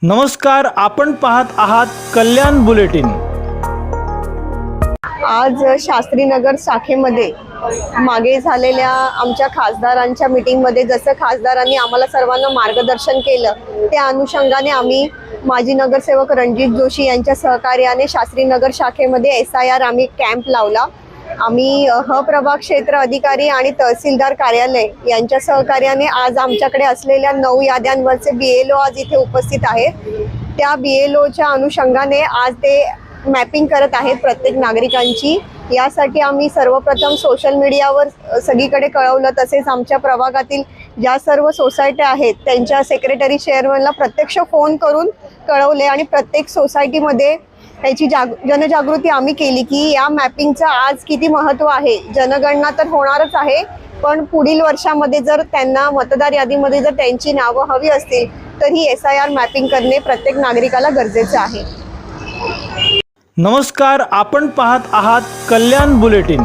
नमस्कार, आपण पाहत आहात कल्याण बुलेटिन। आज शास्त्रीनगर शाखेमध्ये मागे झालेल्या आमच्या खासदारांच्या मीटिंगमध्ये जसं खासदारांनी आम्हाला सर्वांना मार्गदर्शन केलं, त्या अनुषंगाने आम्ही माजी नगरसेवक रणजित जोशी यांच्या सहकार्याने शास्त्रीनगर शाखेमध्ये SIR आम्ही कॅम्प लावला। आम्ही प्रभाग क्षेत्र अधिकारी आणि तहसीलदार कार्यालय यांच्या सहकार्याने आज आमच्याकडे असलेल्या 9 याद्यांवरचे BLO आज इथे उपस्थित आहेत। त्या BLOच्या अनुषंगाने आज ते मॅपिंग करत आहेत प्रत्येक नागरिकांची। यासाठी आम्ही सर्वप्रथम सोशल मीडियावर सगळीकडे कळवलं, तसेच आमच्या प्रभागातील ज्या सर्व सोसायट्या आहेत त्यांच्या सेक्रेटरी चेअरमनला प्रत्यक्ष फोन करून कळवले आणि प्रत्येक सोसायटीमध्ये याची जनजागृती आम्ही केली की या मॅपिंगचं आज किती महत्त्व आहे। जनगणना तर होणारच आहे, पण पुढील वर्षामध्ये जर त्यांना मतदार यादीमध्ये जर त्यांची नावं हवी असतील तर ही SIR मॅपिंग करणे प्रत्येक नागरिकाला गरजेचं आहे। नमस्कार, आपण पाहत आहात कल्याण बुलेटिन।